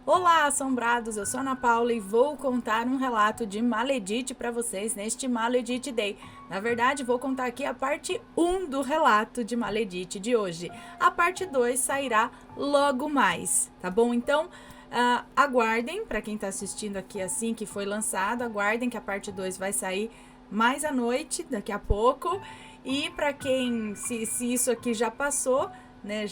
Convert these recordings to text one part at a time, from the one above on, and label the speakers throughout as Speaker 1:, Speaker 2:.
Speaker 1: Olá, assombrados! Eu sou Ana Paula e vou contar um relato de Maledite para vocês neste Maledite Day. Na verdade, vou contar aqui a parte 1 do relato de Maledite de hoje. A parte 2 sairá logo mais, tá bom? Então, aguardem, para quem está assistindo aqui assim que foi lançado, aguardem que a parte 2 vai sair mais à noite, daqui a pouco. E para quem, se isso aqui já passou, né,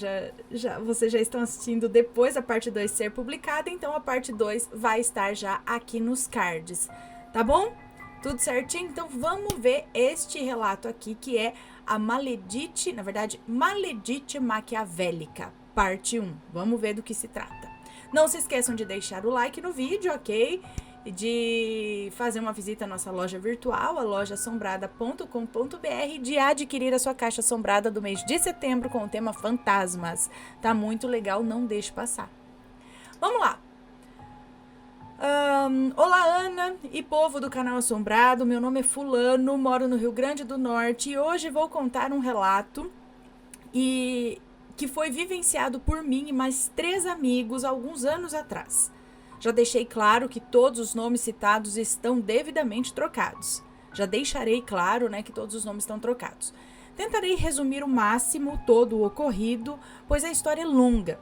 Speaker 1: vocês já estão assistindo depois da parte 2 ser publicada, então a parte 2 vai estar já aqui nos cards, tá bom? Tudo certinho? Então vamos ver este relato aqui, que é a Maledite, na verdade, Maledite Maquiavélica, parte 1. Vamos ver do que se trata. Não se esqueçam de deixar o like no vídeo, ok? De fazer uma visita à nossa loja virtual, a lojaassombrada.com.br, de adquirir a sua caixa assombrada do mês de setembro com o tema Fantasmas. Tá muito legal, não deixe passar. Vamos lá! Olá, Ana e povo do canal Assombrado, meu nome é Fulano, moro no Rio Grande do Norte e hoje vou contar um relato que foi vivenciado por mim e mais 3 amigos alguns anos atrás. Já deixei claro que todos os nomes citados estão devidamente trocados. Já deixarei claro, né, que todos os nomes estão trocados. Tentarei resumir o máximo todo o ocorrido, pois a história é longa.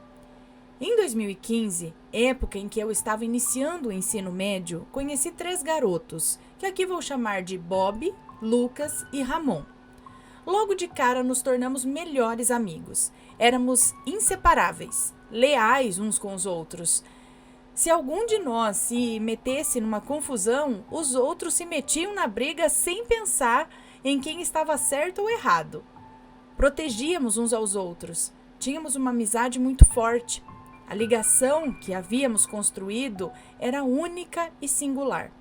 Speaker 1: Em 2015, época em que eu estava iniciando o ensino médio, conheci 3 garotos, que aqui vou chamar de Bob, Lucas e Ramon. Logo de cara nos tornamos melhores amigos. Éramos inseparáveis, leais uns com os outros. Se algum de nós se metesse numa confusão, os outros se metiam na briga sem pensar em quem estava certo ou errado. Protegíamos uns aos outros. Tínhamos uma amizade muito forte. A ligação que havíamos construído era única e singular.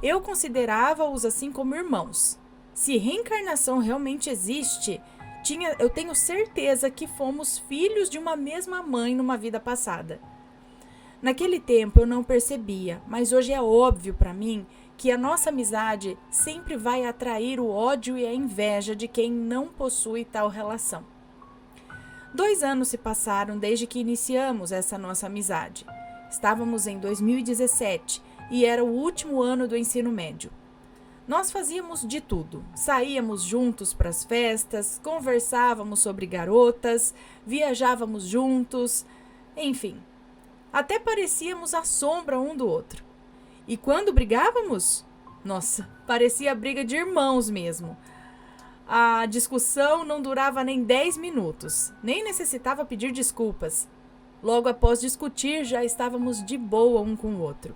Speaker 1: Eu considerava-os assim como irmãos. Se reencarnação realmente existe, eu tenho certeza que fomos filhos de uma mesma mãe numa vida passada. Naquele tempo eu não percebia, mas hoje é óbvio para mim que a nossa amizade sempre vai atrair o ódio e a inveja de quem não possui tal relação. 2 anos se passaram desde que iniciamos essa nossa amizade. Estávamos em 2017 e era o último ano do ensino médio. Nós fazíamos de tudo. Saíamos juntos para as festas, conversávamos sobre garotas, viajávamos juntos, enfim. Até parecíamos a sombra um do outro. E quando brigávamos? Nossa, parecia briga de irmãos mesmo. A discussão não durava nem 10 minutos, nem necessitava pedir desculpas. Logo após discutir, já estávamos de boa um com o outro.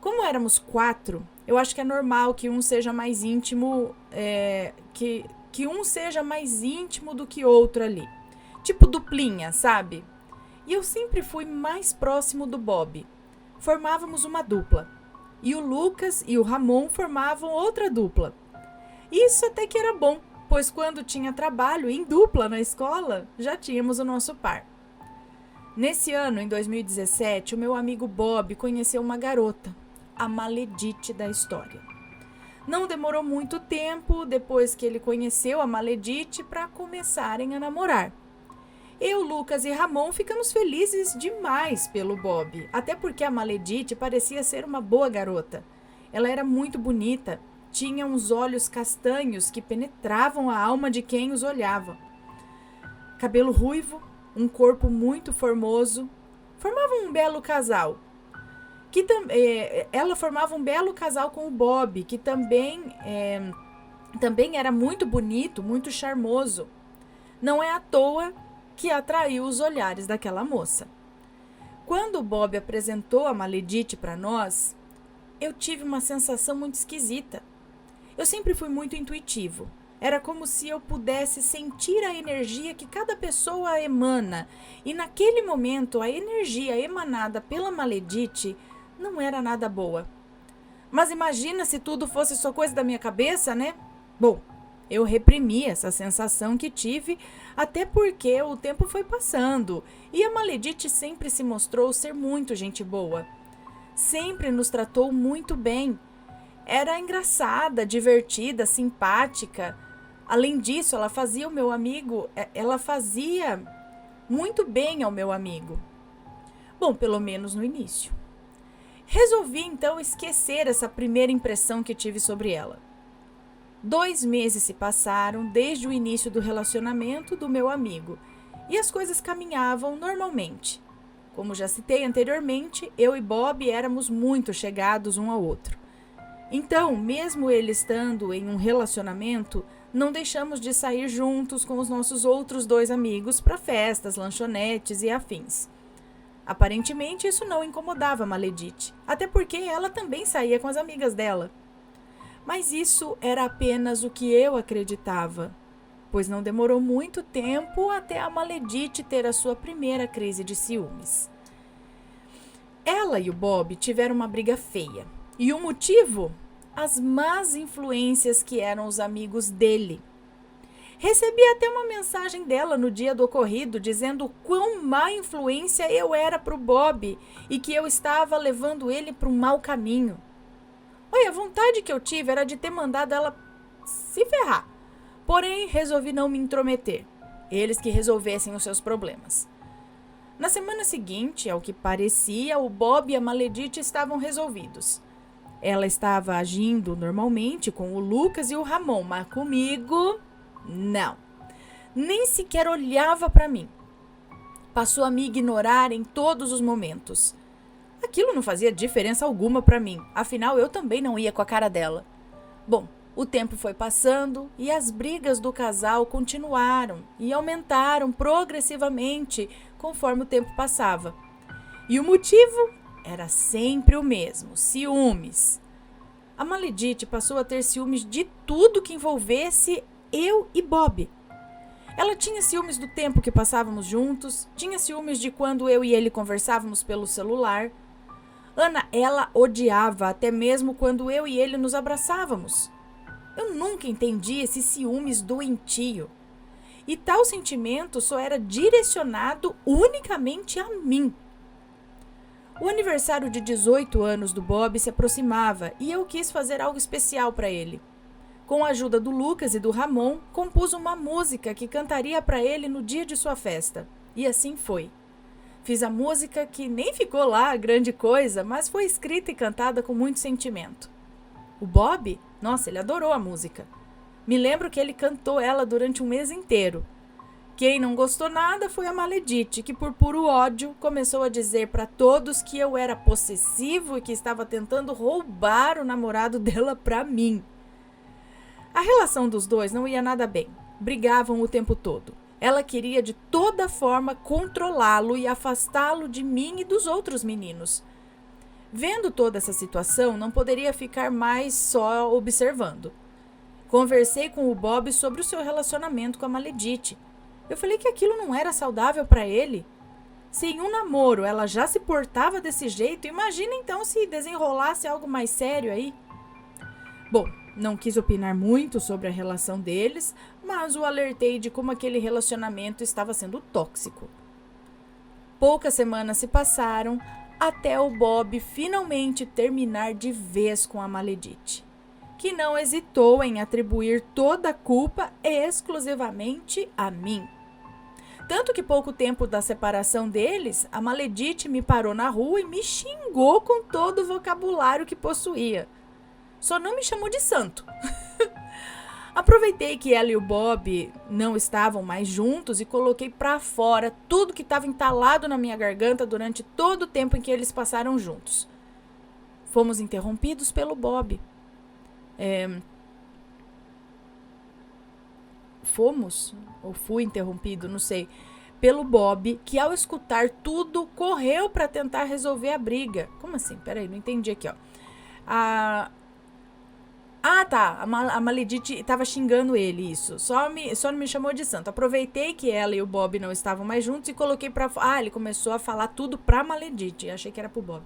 Speaker 1: Como éramos 4, eu acho que é normal que um seja mais íntimo, que um seja mais íntimo do que outro ali. Tipo duplinha, sabe? E eu sempre fui mais próximo do Bob. Formávamos uma dupla. E o Lucas e o Ramon formavam outra dupla. Isso até que era bom, pois quando tinha trabalho em dupla na escola, já tínhamos o nosso par. Nesse ano, em 2017, o meu amigo Bob conheceu uma garota, a Maledite da história. Não demorou muito tempo depois que ele conheceu a Maledite para começarem a namorar. Eu, Lucas e Ramon ficamos felizes demais pelo Bob, até porque a Maledite parecia ser uma boa garota. Ela era muito bonita, tinha uns olhos castanhos que penetravam a alma de quem os olhava. Cabelo ruivo, um corpo muito formoso, formavam um belo casal. Ela formava um belo casal com o Bob, que também era muito bonito, muito charmoso. Não é à toa que atraiu os olhares daquela moça. Quando o Bob apresentou a Maledite para nós, eu tive uma sensação muito esquisita. Eu sempre fui muito intuitivo. Era como se eu pudesse sentir a energia que cada pessoa emana. E naquele momento, a energia emanada pela Maledite não era nada boa. Mas imagina se tudo fosse só coisa da minha cabeça, né? Bom, eu reprimi essa sensação que tive, até porque o tempo foi passando e a Maledite sempre se mostrou ser muito gente boa. Sempre nos tratou muito bem. Era engraçada, divertida, simpática. Além disso, ela fazia muito bem ao meu amigo. Bom, pelo menos no início. Resolvi então esquecer essa primeira impressão que tive sobre ela. 2 meses se passaram desde o início do relacionamento do meu amigo e as coisas caminhavam normalmente. Como já citei anteriormente, eu e Bob éramos muito chegados um ao outro. Então, mesmo ele estando em um relacionamento, não deixamos de sair juntos com os nossos outros 2 amigos para festas, lanchonetes e afins. Aparentemente, isso não incomodava Maledite, até porque ela também saía com as amigas dela. Mas isso era apenas o que eu acreditava, pois não demorou muito tempo até a Maledite ter a sua primeira crise de ciúmes. Ela e o Bob tiveram uma briga feia. E o motivo? As más influências que eram os amigos dele. Recebi até uma mensagem dela no dia do ocorrido, dizendo quão má influência eu era para o Bob e que eu estava levando ele para um mau caminho. Olha, a vontade que eu tive era de ter mandado ela se ferrar. Porém, resolvi não me intrometer. Eles que resolvessem os seus problemas. Na semana seguinte, ao que parecia, o Bob e a Maledite estavam resolvidos. Ela estava agindo normalmente com o Lucas e o Ramon, mas comigo, não. Nem sequer olhava para mim. Passou a me ignorar em todos os momentos. Aquilo não fazia diferença alguma para mim, afinal eu também não ia com a cara dela. Bom, o tempo foi passando e as brigas do casal continuaram e aumentaram progressivamente conforme o tempo passava. E o motivo era sempre o mesmo: ciúmes. A Maledite passou a ter ciúmes de tudo que envolvesse eu e Bob. Ela tinha ciúmes do tempo que passávamos juntos, tinha ciúmes de quando eu e ele conversávamos pelo celular. Ana, ela odiava até mesmo quando eu e ele nos abraçávamos. Eu nunca entendi esse ciúmes doentio. E tal sentimento só era direcionado unicamente a mim. O aniversário de 18 anos do Bob se aproximava e eu quis fazer algo especial para ele. Com a ajuda do Lucas e do Ramon, compus uma música que cantaria para ele no dia de sua festa. E assim foi. Fiz a música que nem ficou lá grande coisa, mas foi escrita e cantada com muito sentimento. O Bob, nossa, ele adorou a música. Me lembro que ele cantou ela durante um mês inteiro. Quem não gostou nada foi a Maledite, que por puro ódio começou a dizer para todos que eu era possessivo e que estava tentando roubar o namorado dela para mim. A relação dos dois não ia nada bem. Brigavam o tempo todo. Ela queria de toda forma controlá-lo e afastá-lo de mim e dos outros meninos. Vendo toda essa situação, não poderia ficar mais só observando. Conversei com o Bob sobre o seu relacionamento com a Maledite. Eu falei que aquilo não era saudável para ele. Se em um namoro ela já se portava desse jeito, imagina então se desenrolasse algo mais sério aí. Bom, não quis opinar muito sobre a relação deles, mas o alertei de como aquele relacionamento estava sendo tóxico. Poucas semanas se passaram até o Bob finalmente terminar de vez com a Maledite, que não hesitou em atribuir toda a culpa exclusivamente a mim. Tanto que pouco tempo da separação deles, a Maledite me parou na rua e me xingou com todo o vocabulário que possuía. Só não me chamou de santo. Aproveitei que ela e o Bob não estavam mais juntos e coloquei pra fora tudo que estava entalado na minha garganta durante todo o tempo em que eles passaram juntos. Fomos interrompidos pelo Bob. Fomos, ou fui interrompido, não sei, pelo Bob, que ao escutar tudo, correu para tentar resolver a briga. Como assim? Peraí, não entendi aqui, ó. A Maledite estava xingando ele, isso. Só não me chamou de santo. Aproveitei que ela e o Bob não estavam mais juntos e coloquei pra... ele começou a falar tudo pra Maledite. Achei que era pro Bob.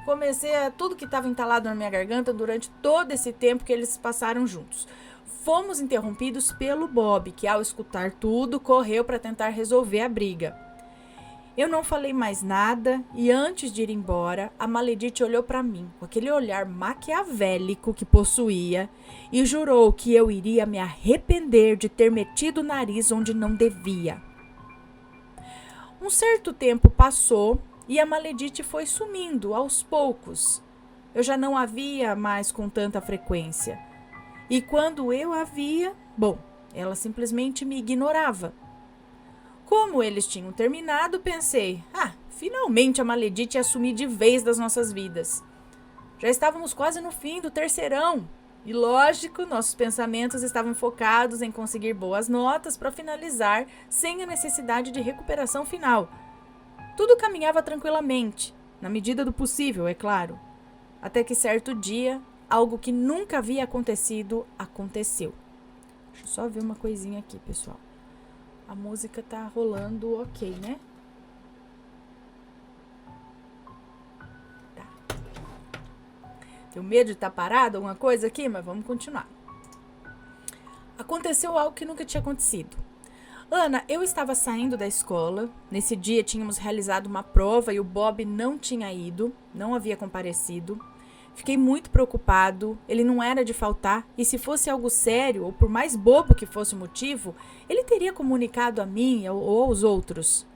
Speaker 1: Comecei a... Tudo que estava entalado na minha garganta durante todo esse tempo que eles passaram juntos. Fomos interrompidos pelo Bob, que ao escutar tudo, correu para tentar resolver a briga. Eu não falei mais nada e antes de ir embora, a Maledite olhou para mim com aquele olhar maquiavélico que possuía e jurou que eu iria me arrepender de ter metido o nariz onde não devia. Um certo tempo passou e a Maledite foi sumindo aos poucos. Eu já não a via mais com tanta frequência. E quando eu a via, bom, ela simplesmente me ignorava. Como eles tinham terminado, pensei, finalmente a Maledite ia sumir de vez das nossas vidas. Já estávamos quase no fim do terceirão. E lógico, nossos pensamentos estavam focados em conseguir boas notas para finalizar sem a necessidade de recuperação final. Tudo caminhava tranquilamente, na medida do possível, é claro. Até que certo dia, algo que nunca havia acontecido, aconteceu. Deixa eu só ver uma coisinha aqui, pessoal. A música tá rolando ok, né? Tá. Tenho medo de estar parado, alguma coisa aqui, mas vamos continuar. Aconteceu algo que nunca tinha acontecido. Ana, eu estava saindo da escola. Nesse dia tínhamos realizado uma prova e o Bob não tinha ido, não havia comparecido. Fiquei muito preocupado, ele não era de faltar, e se fosse algo sério, ou por mais bobo que fosse o motivo, ele teria comunicado a mim ou aos outros.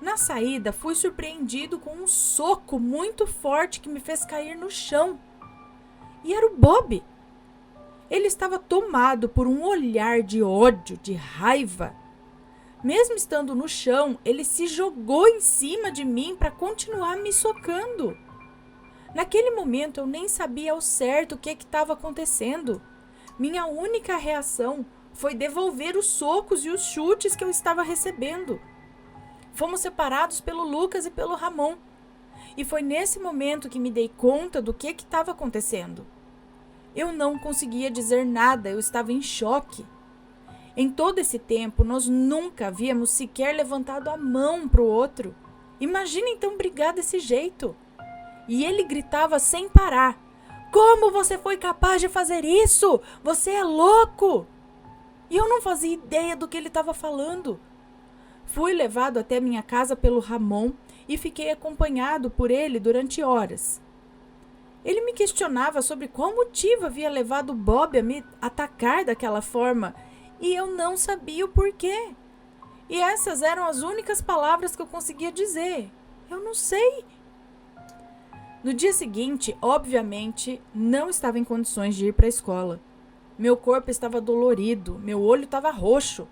Speaker 1: Na saída, fui surpreendido com um soco muito forte que me fez cair no chão. E era o Bob. Ele estava tomado por um olhar de ódio, de raiva. Mesmo estando no chão, ele se jogou em cima de mim para continuar me socando. Naquele momento eu nem sabia ao certo o que estava acontecendo. Minha única reação foi devolver os socos e os chutes que eu estava recebendo. Fomos separados pelo Lucas e pelo Ramon. E foi nesse momento que me dei conta do que estava acontecendo. Eu não conseguia dizer nada, eu estava em choque. Em todo esse tempo, nós nunca havíamos sequer levantado a mão para o outro. Imagina então brigar desse jeito. E ele gritava sem parar. Como você foi capaz de fazer isso? Você é louco! E eu não fazia ideia do que ele estava falando. Fui levado até minha casa pelo Ramon e fiquei acompanhado por ele durante horas. Ele me questionava sobre qual motivo havia levado Bob a me atacar daquela forma e eu não sabia o porquê. E essas eram as únicas palavras que eu conseguia dizer. Eu não sei. No dia seguinte, obviamente, não estava em condições de ir para a escola. Meu corpo estava dolorido, meu olho estava roxo.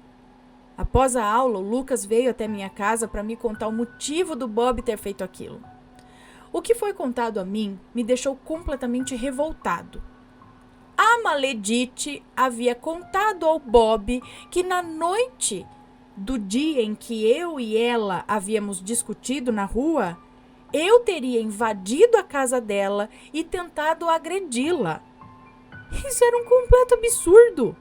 Speaker 1: Após a aula, o Lucas veio até minha casa para me contar o motivo do Bob ter feito aquilo. O que foi contado a mim me deixou completamente revoltado. A Maledite havia contado ao Bob que na noite do dia em que eu e ela havíamos discutido na rua, eu teria invadido a casa dela e tentado agredi-la. Isso era um completo absurdo.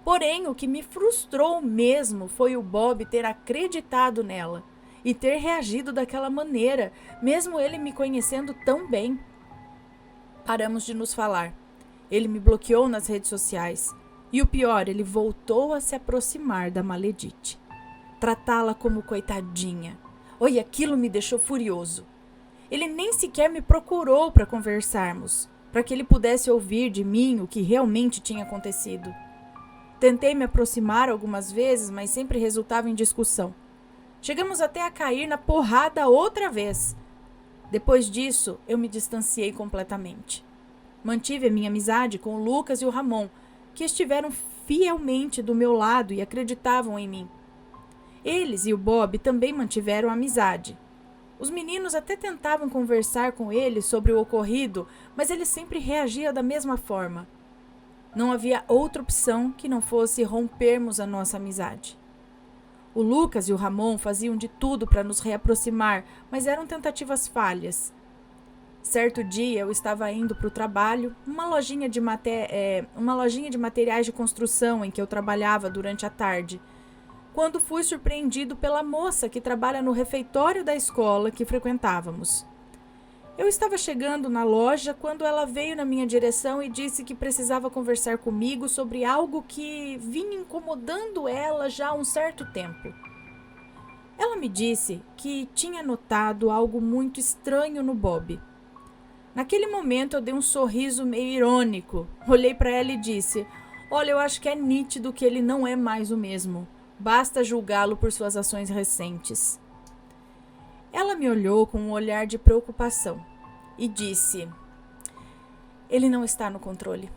Speaker 1: Porém, o que me frustrou mesmo foi o Bob ter acreditado nela e ter reagido daquela maneira, mesmo ele me conhecendo tão bem. Paramos de nos falar. Ele me bloqueou nas redes sociais. E o pior, ele voltou a se aproximar da Maledite. Tratá-la como coitadinha. Oi, aquilo me deixou furioso. Ele nem sequer me procurou para conversarmos, para que ele pudesse ouvir de mim o que realmente tinha acontecido. Tentei me aproximar algumas vezes, mas sempre resultava em discussão. Chegamos até a cair na porrada outra vez. Depois disso, eu me distanciei completamente. Mantive a minha amizade com o Lucas e o Ramon, que estiveram fielmente do meu lado e acreditavam em mim. Eles e o Bob também mantiveram a amizade. Os meninos até tentavam conversar com ele sobre o ocorrido, mas ele sempre reagia da mesma forma. Não havia outra opção que não fosse rompermos a nossa amizade. O Lucas e o Ramon faziam de tudo para nos reaproximar, mas eram tentativas falhas. Certo dia eu estava indo para o trabalho, uma lojinha de materiais de construção em que eu trabalhava durante a tarde, quando fui surpreendido pela moça que trabalha no refeitório da escola que frequentávamos. Eu estava chegando na loja quando ela veio na minha direção e disse que precisava conversar comigo sobre algo que vinha incomodando ela já há um certo tempo. Ela me disse que tinha notado algo muito estranho no Bob. Naquele momento eu dei um sorriso meio irônico, olhei para ela e disse: "Olha, eu acho que é nítido que ele não é mais o mesmo. Basta julgá-lo por suas ações recentes." Ela me olhou com um olhar de preocupação e disse: ele não está no controle.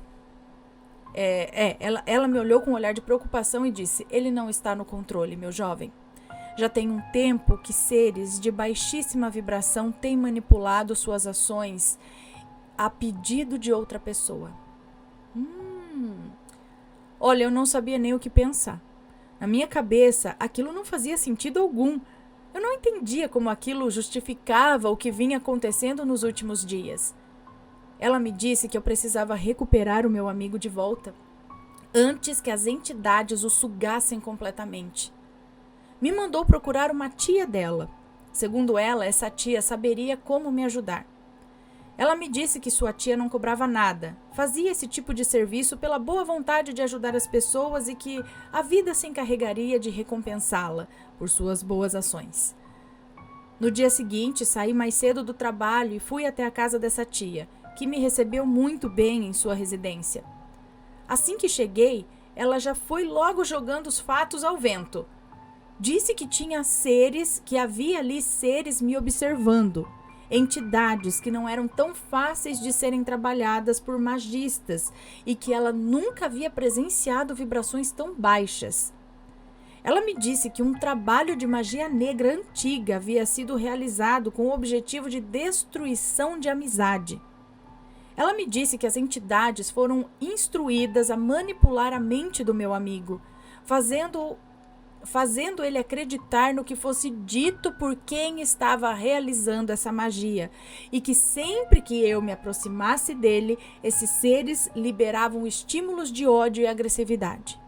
Speaker 1: Ela me olhou com um olhar de preocupação e disse: ele não está no controle, meu jovem. Já tem um tempo que seres de baixíssima vibração têm manipulado suas ações a pedido de outra pessoa. Olha, eu não sabia nem o que pensar. Na minha cabeça, aquilo não fazia sentido algum. Eu não entendia como aquilo justificava o que vinha acontecendo nos últimos dias. Ela me disse que eu precisava recuperar o meu amigo de volta, antes que as entidades o sugassem completamente. Me mandou procurar uma tia dela. Segundo ela, essa tia saberia como me ajudar. Ela me disse que sua tia não cobrava nada, fazia esse tipo de serviço pela boa vontade de ajudar as pessoas e que a vida se encarregaria de recompensá-la por suas boas ações. No dia seguinte, saí mais cedo do trabalho e fui até a casa dessa tia, que me recebeu muito bem em sua residência. Assim que cheguei, ela já foi logo jogando os fatos ao vento. Disse que havia ali seres me observando, entidades que não eram tão fáceis de serem trabalhadas por magistas e que ela nunca havia presenciado vibrações tão baixas. Ela me disse que um trabalho de magia negra antiga havia sido realizado com o objetivo de destruição de amizade. Ela me disse que as entidades foram instruídas a manipular a mente do meu amigo, fazendo ele acreditar no que fosse dito por quem estava realizando essa magia, e que sempre que eu me aproximasse dele, esses seres liberavam estímulos de ódio e agressividade.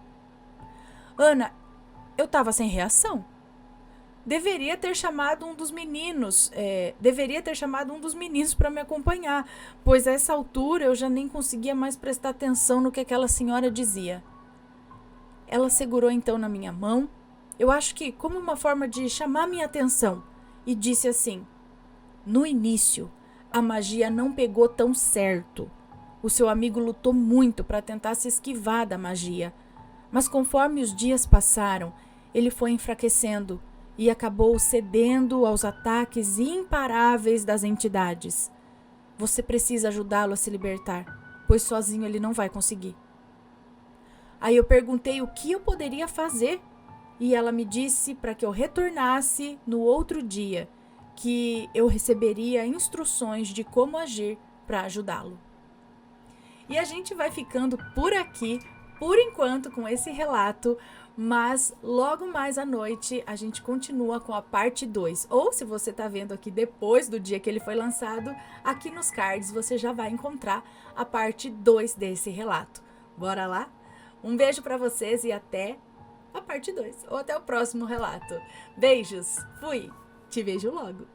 Speaker 1: Ana, eu estava sem reação. Deveria ter chamado um dos meninos para me acompanhar, pois a essa altura eu já nem conseguia mais prestar atenção no que aquela senhora dizia. Ela segurou então na minha mão, eu acho que como uma forma de chamar minha atenção, e disse assim: no início, a magia não pegou tão certo. O seu amigo lutou muito para tentar se esquivar da magia, mas conforme os dias passaram, ele foi enfraquecendo e acabou cedendo aos ataques imparáveis das entidades. Você precisa ajudá-lo a se libertar, pois sozinho ele não vai conseguir. Aí eu perguntei o que eu poderia fazer, e ela me disse para que eu retornasse no outro dia, que eu receberia instruções de como agir para ajudá-lo. E a gente vai ficando por aqui, por enquanto, com esse relato, mas logo mais à noite a gente continua com a parte 2. Ou se você está vendo aqui depois do dia que ele foi lançado, aqui nos cards você já vai encontrar a parte 2 desse relato. Bora lá? Um beijo para vocês e até a parte 2, ou até o próximo relato. Beijos, fui, te vejo logo.